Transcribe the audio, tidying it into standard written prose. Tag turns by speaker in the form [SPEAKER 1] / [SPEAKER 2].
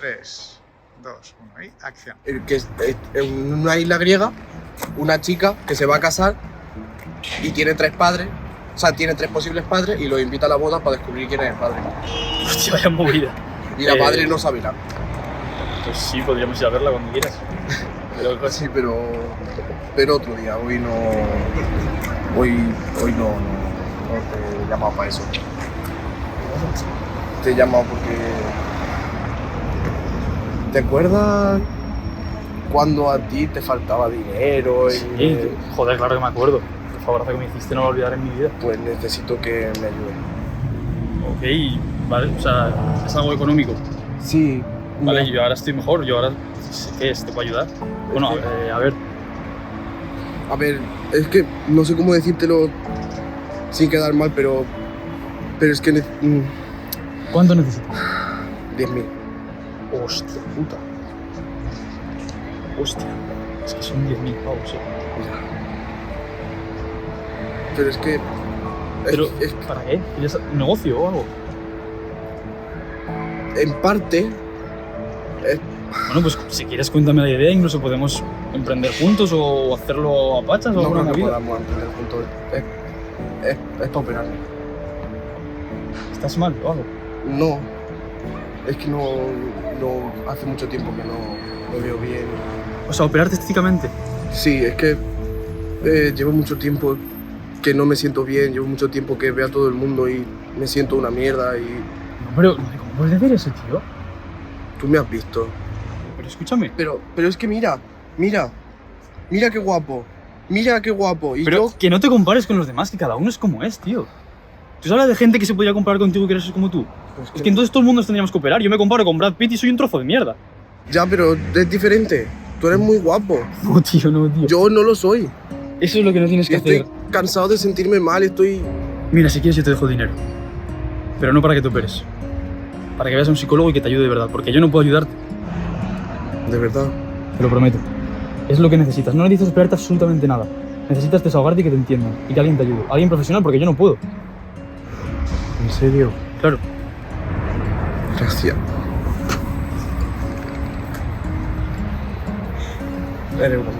[SPEAKER 1] 3, 2, 1 y acción.
[SPEAKER 2] Que es en una isla griega, una chica que se va a casar y tiene 3 padres, o sea, tiene 3 posibles padres y los invita a la boda para descubrir quién es el padre.
[SPEAKER 3] Hostia, vaya movida.
[SPEAKER 2] Y la madre no sabe nada.
[SPEAKER 3] Pues sí, podríamos ir a verla cuando quieras. Pero,
[SPEAKER 2] Sí, pero otro día, hoy no te he llamado para eso. Te he llamado porque... ¿Te acuerdas cuando a ti te faltaba dinero?
[SPEAKER 3] sí, joder, claro que me acuerdo. El favorazo que me hiciste no lo voy a olvidar en mi vida.
[SPEAKER 2] Pues necesito que me ayudes.
[SPEAKER 3] Ok, vale, o sea, es algo económico.
[SPEAKER 2] Sí.
[SPEAKER 3] Vale, yo ahora estoy mejor, yo ahora sé qué es, te puedo ayudar. Bueno, a ver,
[SPEAKER 2] A ver, es que no sé cómo decírtelo sin quedar mal, pero es que...
[SPEAKER 3] ¿cuánto necesitas?
[SPEAKER 2] 10.000.
[SPEAKER 3] Hostia puta. Hostia, es que son 10.000 pavos,
[SPEAKER 2] Pero es que...
[SPEAKER 3] Pero,
[SPEAKER 2] es
[SPEAKER 3] ¿para qué? ¿Quieres un negocio o algo?
[SPEAKER 2] en parte...
[SPEAKER 3] Bueno, pues si quieres cuéntame la idea, incluso podemos emprender juntos o hacerlo a pachas o
[SPEAKER 2] No
[SPEAKER 3] alguna
[SPEAKER 2] creo que
[SPEAKER 3] movida.
[SPEAKER 2] podamos emprender juntos. Es para operarme.
[SPEAKER 3] ¿Estás mal o algo?
[SPEAKER 2] No. Es que no hace mucho tiempo que no me veo bien.
[SPEAKER 3] O sea, operarte estéticamente.
[SPEAKER 2] Sí, es que llevo mucho tiempo que no me siento bien, llevo mucho tiempo que veo a todo el mundo y me siento una mierda y
[SPEAKER 3] No, pero ¿cómo puedes decir eso, tío?
[SPEAKER 2] tú me has visto.
[SPEAKER 3] Pero escúchame.
[SPEAKER 2] Pero es que mira qué guapo, mira qué guapo. Y
[SPEAKER 3] Pero
[SPEAKER 2] yo,
[SPEAKER 3] que no te compares con los demás, que cada uno es como es, tío. ¿Tú sabes de gente que se podría comparar contigo que eres como tú?
[SPEAKER 2] pues
[SPEAKER 3] Es que entonces todo el mundo nos tendríamos que operar. Yo me comparo con Brad Pitt y soy un trozo de mierda.
[SPEAKER 2] ya, pero es diferente. Tú eres muy guapo.
[SPEAKER 3] No, tío, no, tío.
[SPEAKER 2] Yo no lo soy.
[SPEAKER 3] Eso es lo que no tienes que
[SPEAKER 2] Estoy
[SPEAKER 3] hacer.
[SPEAKER 2] cansado de sentirme mal, estoy...
[SPEAKER 3] Mira, si quieres yo te dejo dinero. Pero no para que te operes. Para que veas a un psicólogo y que te ayude de verdad. Porque yo no puedo ayudarte.
[SPEAKER 2] De verdad.
[SPEAKER 3] Te lo prometo. Es lo que necesitas. No necesitas esperarte absolutamente nada. Necesitas desahogarte y que te entiendan. Y que alguien te ayude. Alguien profesional, porque yo no puedo.
[SPEAKER 2] ¿En serio?
[SPEAKER 3] Claro.
[SPEAKER 2] Gracias. Eres una